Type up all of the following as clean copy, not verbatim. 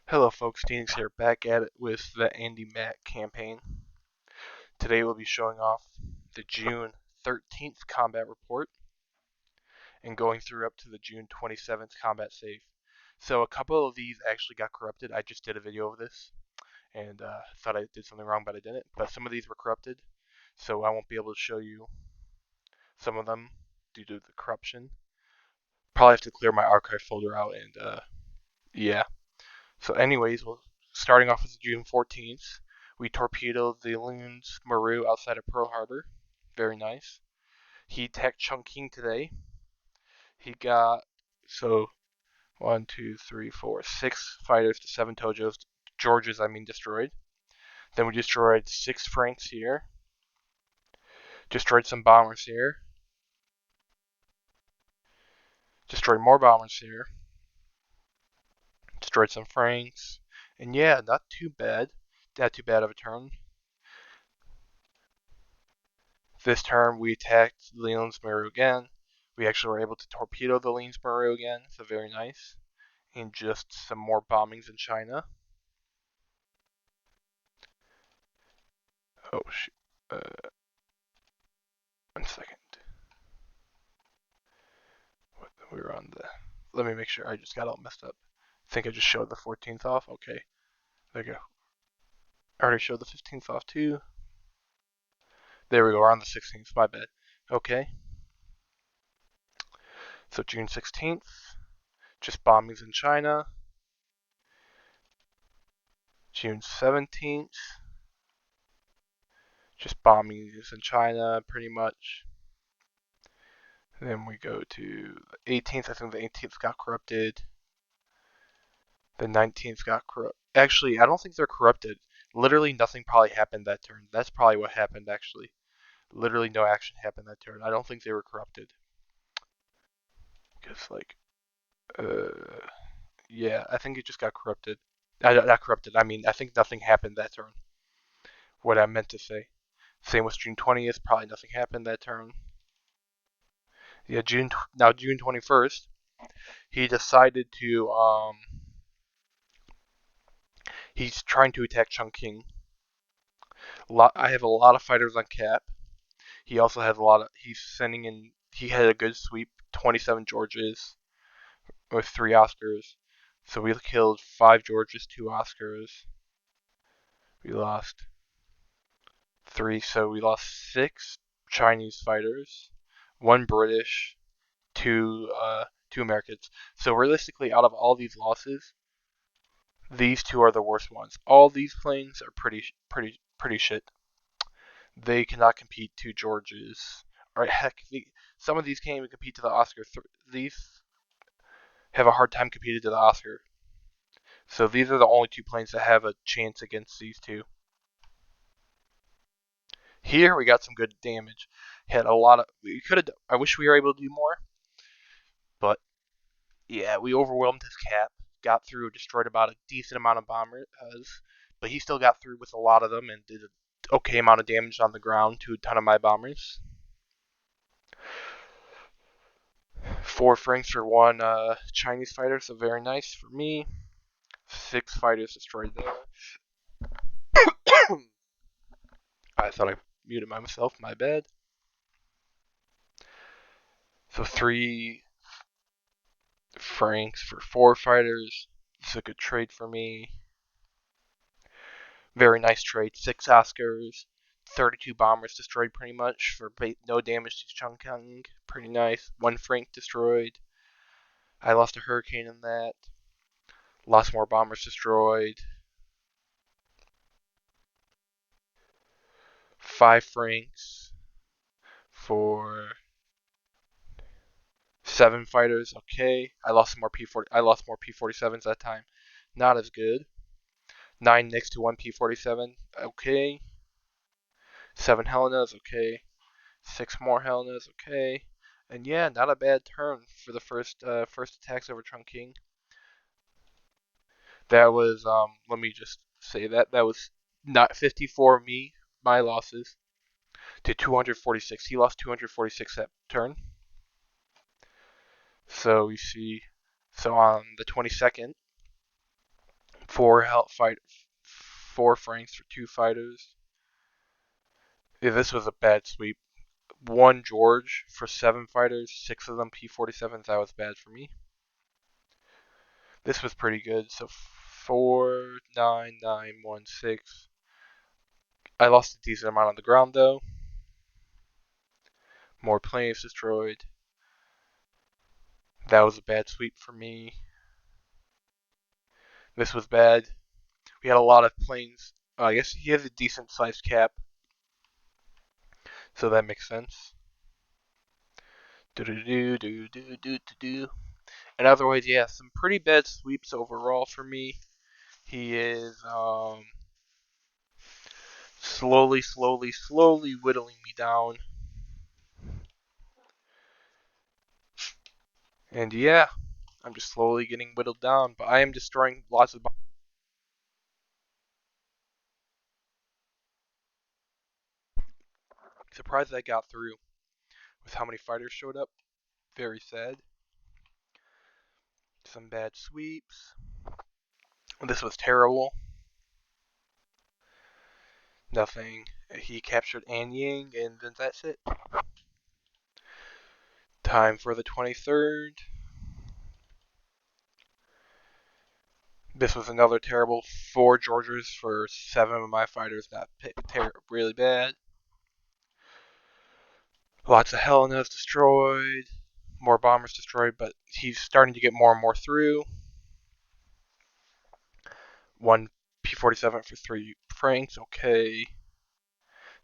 Hello folks, Phoenix here, back at it with the Andy Mack campaign. Today we'll be showing off the June 13th combat report and going through up to the June 27th combat save. So a couple of these actually got corrupted. I just did a video of this and thought I did something wrong, but I didn't. But some of these were corrupted, so I won't be able to show you some of them due to the corruption. Probably have to clear my archive folder out and yeah. So anyways, starting off with June 14th, we torpedoed the Loon's Maru outside of Pearl Harbor. Very nice. He attacked Chongqing today. He got, so, one, two, three, four, 6 fighters to 7 Georges, destroyed. Then we destroyed 6 Franks here. Destroyed some bombers here. Destroyed more bombers here. Destroyed some Franks. And yeah, not too bad. Not too bad of a turn. This turn we attacked Leland's Maru again. We actually were able to torpedo the Leland's Maru again, so very nice. And just some more bombings in China. Oh shoot. 1 second. We were on the. Let me make sure. I just got all messed up. I think I just showed the 14th off. Okay. There you go. I already showed the 15th off too. There we go. We're on the 16th. My bad. Okay. So June 16th. Just bombings in China. June 17th. Just bombings in China, pretty much. Then we go to the 18th. I think the 18th got corrupted. The 19th got corrupted. Actually, I don't think they're corrupted. Literally nothing probably happened that turn. That's probably what happened, actually. Literally no action happened that turn. I don't think they were corrupted. Because, like, yeah, I think it just got corrupted. Not corrupted, I think nothing happened that turn. What I meant to say. Same with June 20th, probably nothing happened that turn. Yeah, June 21st, he decided to he's trying to attack Chongqing. I have a lot of fighters on cap. He also has a lot of. He's sending in. He had a good sweep, 27 Georges with 3 Oscars. So we killed 5 Georges, 2 Oscars. We lost 3. So we lost 6 Chinese fighters, 1 British, two Americans. So realistically, out of all these losses, these 2 are the worst ones. All these planes are pretty shit. They cannot compete to George's. Or heck, some of these can't even compete to the Oscar. These have a hard time competing to the Oscar. So these are the only 2 planes that have a chance against these 2. Here we got some good damage. Had a lot of. We could have. I wish we were able to do more, but yeah, we overwhelmed his cap. Got through, destroyed about a decent amount of bombers, but he still got through with a lot of them and did an okay amount of damage on the ground to a ton of my bombers. 4 Franks for 1 Chinese fighter, so very nice for me. 6 fighters destroyed there. I thought I muted myself, my bad. So 3 Franks for 4 fighters. This is a good trade for me. Very nice trade. 6 Oscars. 32 bombers destroyed pretty much for no damage to Chongqing. Pretty nice. 1 Frank destroyed. I lost a hurricane in that. Lots more bombers destroyed. 5 Franks for 7 fighters. Okay. I lost more P47s that time. Not as good. 9 Nicks to 1 P47. Okay. 7 Helenas. Okay. 6 more Helenas. Okay. And yeah, not a bad turn for the first attacks over Chongqing. That was let me just say that was not 54 my losses to 246. He lost 246 that turn. So we see, so on the 22nd, 4 franks for 2 fighters. Yeah, this was a bad sweep. 1 George for 7 fighters, 6 of them P47s. That was bad for me. This was pretty good. So 4, 9, 9, 1, 6. I lost a decent amount on the ground though. More planes destroyed. That was a bad sweep for me. This was bad. We had a lot of planes. I guess he has a decent sized cap, so that makes sense. Do do do do do do do. And otherwise, yeah, some pretty bad sweeps overall for me. He is slowly whittling me down. And yeah, I'm just slowly getting whittled down, but I am destroying lots of. Surprised I got through with how many fighters showed up. Very sad. Some bad sweeps. This was terrible. Nothing. He captured An Yang, and then that's it. Time for the 23rd. This was another terrible 4 Georges for 7 of my fighters. That really bad. Lots of Helenas destroyed. More bombers destroyed, but he's starting to get more and more through. 1 P47 for 3 franks, okay.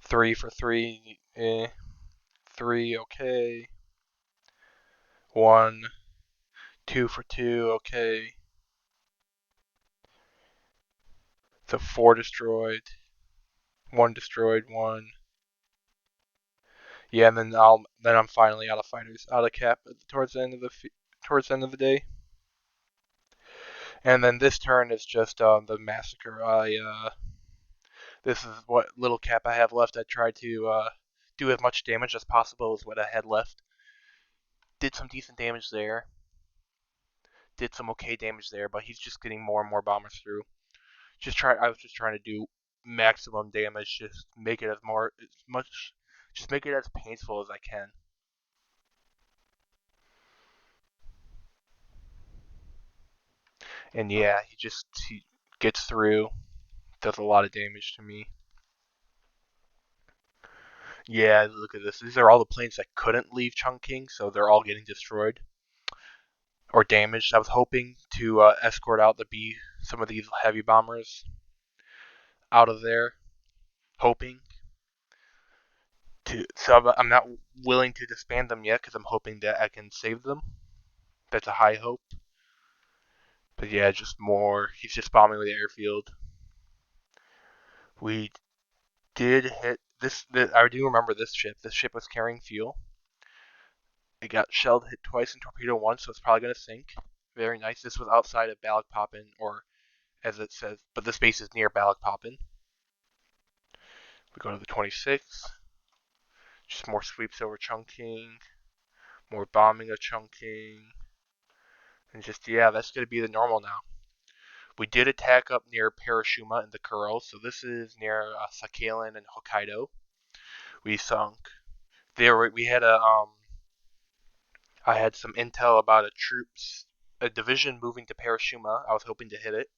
3 for 3, 3, okay. 1, 2 for 2, okay. So 4 destroyed. 1 destroyed, 1. Yeah, and then I'm finally out of fighters, out of cap towards the end of the day. And then this turn is just the massacre. This is what little cap I have left. I tried to do as much damage as possible with what I had left. Did some decent damage there. Did some okay damage there, but he's just getting more and more bombers through. I was just trying to do maximum damage. Just make it just make it as painful as I can. And yeah, he gets through. Does a lot of damage to me. Yeah, look at this. These are all the planes that couldn't leave Chungking, so they're all getting destroyed or damaged. I was hoping to escort out some of these heavy bombers out of there, hoping to. So I'm not willing to disband them yet because I'm hoping that I can save them. That's a high hope. But yeah, just more. He's just bombing the airfield. We did hit this. I do remember this ship. This ship was carrying fuel. It got shelled, hit twice, and torpedo once, so it's probably going to sink. Very nice. This was outside of Balikpapan, or as it says, but this base is near Balikpapan. We go to the 26th. Just more sweeps over Chungking. More bombing of Chungking. And just, yeah, that's going to be the normal now. We did attack up near Parashuma and the Kurils, so this is near Sakhalin and Hokkaido. We sunk. We had I had some intel about a division moving to Parashuma. I was hoping to hit it.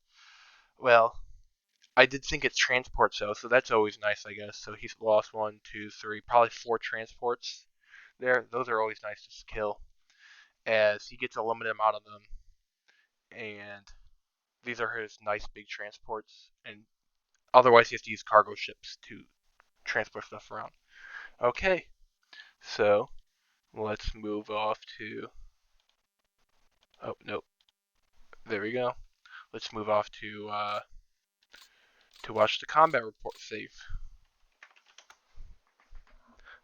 Well, I did think it's transports though, so that's always nice, I guess. So he's lost 1, 2, 3, probably 4 transports there. Those are always nice to kill, as he gets a limited amount of them, and these are his nice big transports. And otherwise, he has to use cargo ships to transport stuff around. Okay, so let's move off to. Oh nope, there we go. Let's move off to watch the combat report save.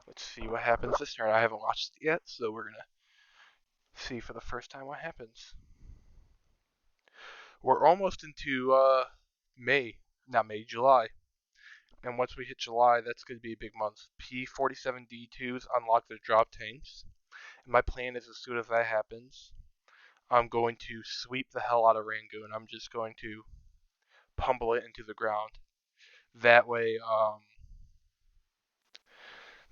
Let's see what happens this turn. I haven't watched it yet, so we're gonna see for the first time what happens. We're almost into July. And once we hit July, that's going to be a big month. P47D2s unlock their drop tanks. And my plan is as soon as that happens, I'm going to sweep the hell out of Rangoon. I'm just going to pummel it into the ground. That way,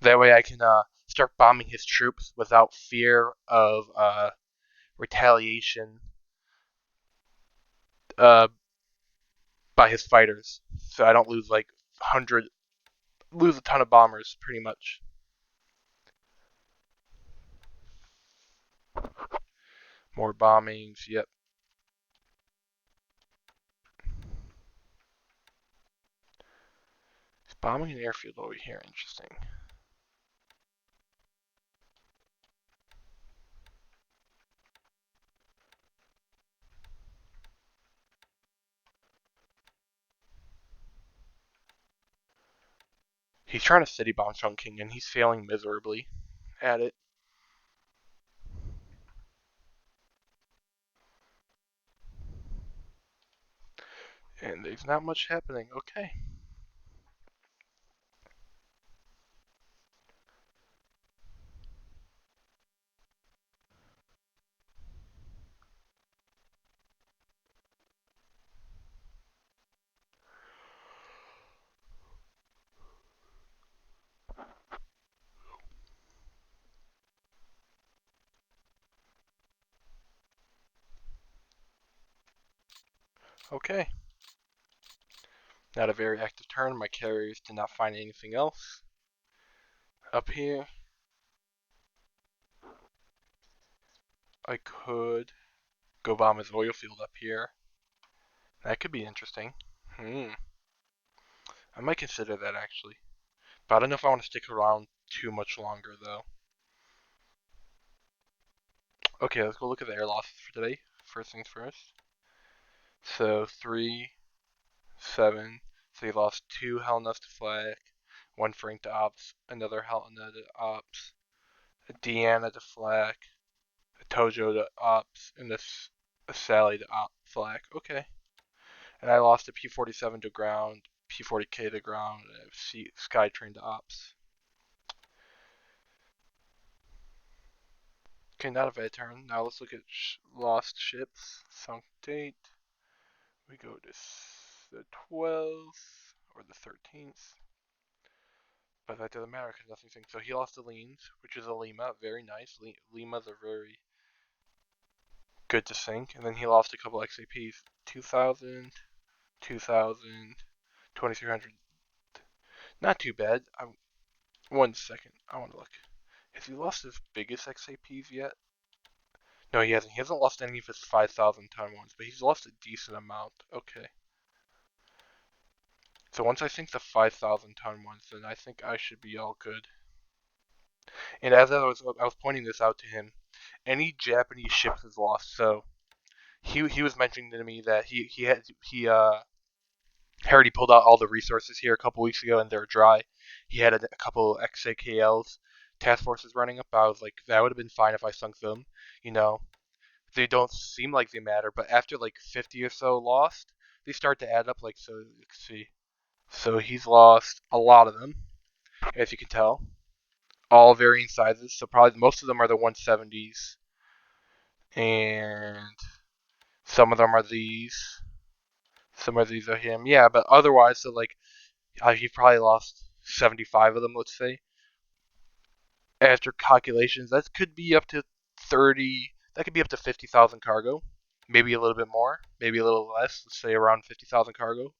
I can start bombing his troops without fear of retaliation uh, by his fighters. So I don't lose like lose a ton of bombers, pretty much. More bombings. Yep. He's bombing an airfield over here. Interesting. He's trying to city bomb Chongqing, and he's failing miserably at it. And there's not much happening. Okay. Okay. Not a very active turn. My carriers did not find anything else. Up here, I could go bomb his oil field up here. That could be interesting. I might consider that actually. But I don't know if I want to stick around too much longer though. Okay, let's go look at the air losses for today. First things first. So 3, 7. So he lost 2 Hellnuts to Flak, 1 Frank to Ops, another Hellnut to Ops, a Deanna to Flak, a Tojo to Ops, and a Sally to Flak. Okay. And I lost a P-47 to ground, P-40K to ground, and a Skytrain to Ops. Okay, not a bad turn. Now let's look at lost ships. Sunk date. We go to the 12th or the 13th. But that doesn't matter because nothing's synced. So he lost to Leans, which is a Lima. Very nice. Limas are very good to sync. And then he lost a couple XAPs. 2,000, 2,000, 2,300. Not too bad. 1 second. I want to look. Has he lost his biggest XAPs yet? No, he hasn't. He hasn't lost any of his 5,000 ton ones, but he's lost a decent amount. Okay. So once I sink the 5,000 ton ones, then I think I should be all good. And as I was pointing this out to him, any Japanese ships is lost. So he was mentioning to me that he already pulled out all the resources here a couple weeks ago and they're dry. He had a couple XAKLs task forces running up. I was like, that would have been fine if I sunk them. You know, they don't seem like they matter, but after like 50 or so lost, they start to add up. Like so, you can see. So he's lost a lot of them, as you can tell. All varying sizes. So probably most of them are the 170s, and some of them are these. Some of these are him. Yeah, but otherwise, so like he probably lost 75 of them, let's say. After calculations, that could be up to 30. That could be up to 50,000 cargo. Maybe a little bit more. Maybe a little less. Let's say around 50,000 cargo.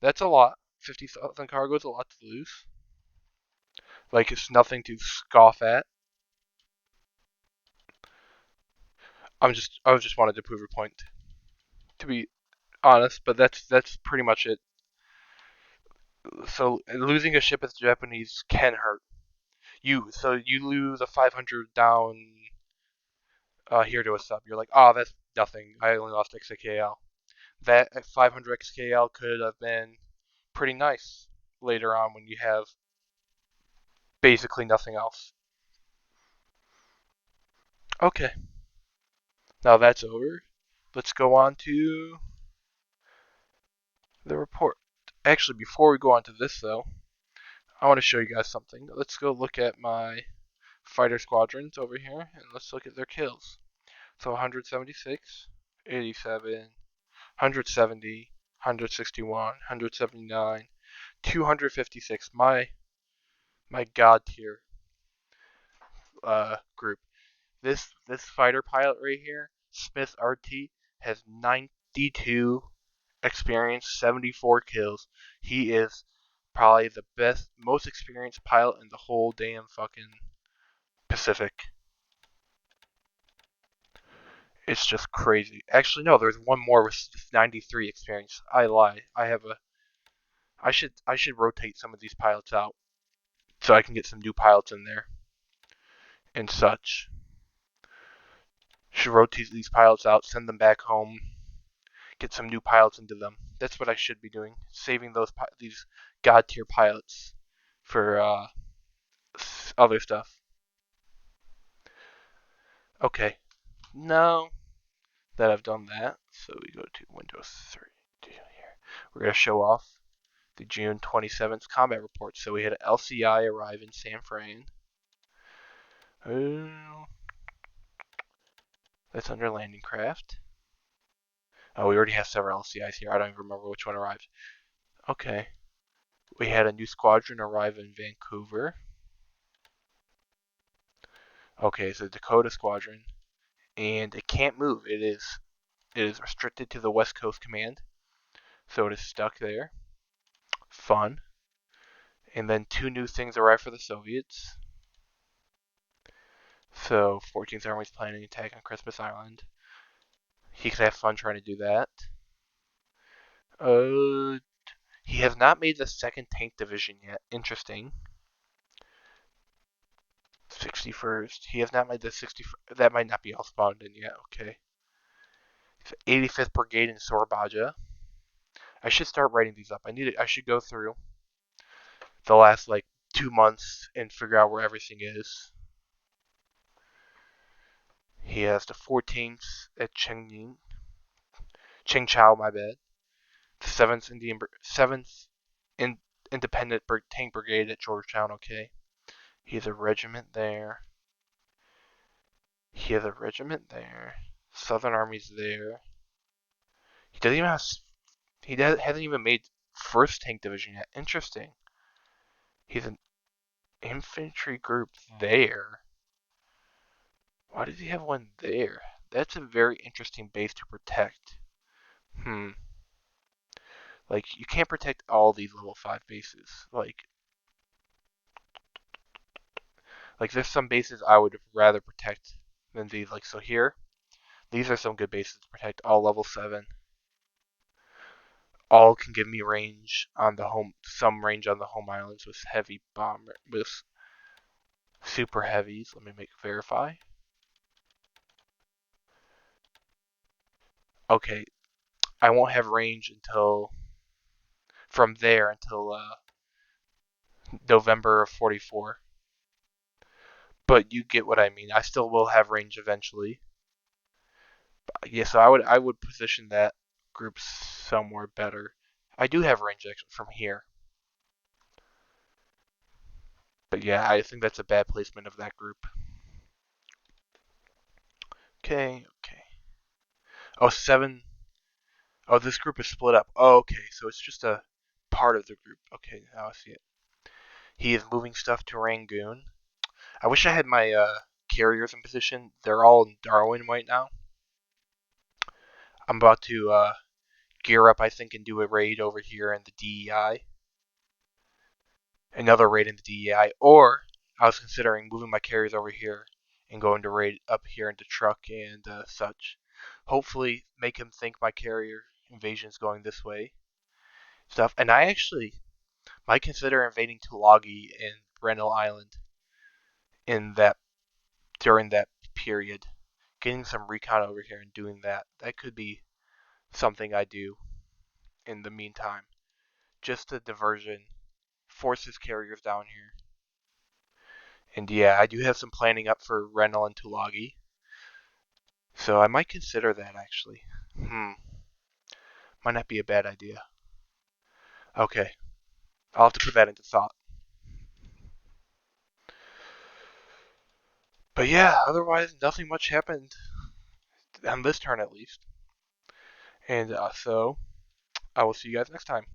That's a lot. 50,000 cargo is a lot to lose. Like it's nothing to scoff at. I was just wanted to prove a point, to be honest, but that's pretty much it. So losing a ship as Japanese can hurt you lose a 500 down here to a sub. You're like, oh, that's nothing. I only lost XKL. That 500 XKL could have been pretty nice later on when you have basically nothing else. Okay, now that's over. Let's go on to the report. Actually, before we go on to this though, I want to show you guys something. Let's go look at my fighter squadrons over here and let's look at their kills. So 176, 87, 170, 161, 179, 256. My god tier group. This fighter pilot right here, Smith RT, has 92 experience, 74 kills. He is probably the best, most experienced pilot in the whole damn fucking Pacific. It's just crazy. Actually, no, there's one more with 93 experience. I lie. I should rotate some of these pilots out so I can get some new pilots in there and such. Should rotate these pilots out, send them back home, get some new pilots into them. That's what I should be doing. Saving these god tier pilots for other stuff. Okay. Now that I've done that, so we go to Windows 3 here. We're gonna show off the June 27th combat report. So we had LCI arrive in San Fran. That's under landing craft. Oh, we already have several LCIs here. I don't even remember which one arrived. Okay. We had a new squadron arrive in Vancouver. Okay, it's a Dakota squadron. And it can't move. It is restricted to the West Coast Command. So it is stuck there. Fun. And then two new things arrive for the Soviets. So 14th Army's planning an attack on Christmas Island. He could have fun trying to do that. He has not made the 2nd Tank Division yet. Interesting. 61st. He has not made the 61st. That might not be all spawned in yet. Okay. 85th Brigade in Sorbaja. I should start writing these up. I should go through the last like 2 months and figure out where everything is. He has the 14th at Qingchao, my bad. The 7th Independent Tank Brigade at Georgetown. Okay. He has a regiment there. He has a regiment there. Southern Army's there. He doesn't even have. Hasn't even made 1st Tank Division yet. Interesting. He's an infantry group there. Why does he have one there? That's a very interesting base to protect. Like, you can't protect all these level 5 bases. Like there's some bases I would rather protect than these. Like, so here, these are some good bases to protect. All level 7. All can give me range on the some range on the home islands with heavy bomber, with super heavies. Let me verify. Okay, I won't have range until from there until November of 44. But you get what I mean. I still will have range eventually. But yeah, so I would position that group somewhere better. I do have range actually from here. But yeah, I think that's a bad placement of that group. Okay. Oh, 7. Oh, this group is split up. Oh, okay, so it's just a part of the group. Okay, now I see it. He is moving stuff to Rangoon. I wish I had my carriers in position. They're all in Darwin right now. I'm about to gear up, I think, and do a raid over here in the DEI. Another raid in the DEI. Or I was considering moving my carriers over here and going to raid up here into Truck and such. Hopefully make him think my carrier invasion is going this way. Stuff. And I actually might consider invading Tulagi and Brendel Island in that during that period. Getting some recon over here and doing that. That could be something I do in the meantime. Just a diversion. Force his carriers down here. And yeah, I do have some planning up for Brendel and Tulagi. So I might consider that actually. Might not be a bad idea. Okay. I'll have to put that into thought. But yeah, otherwise nothing much happened on this turn at least. And so I will see you guys next time.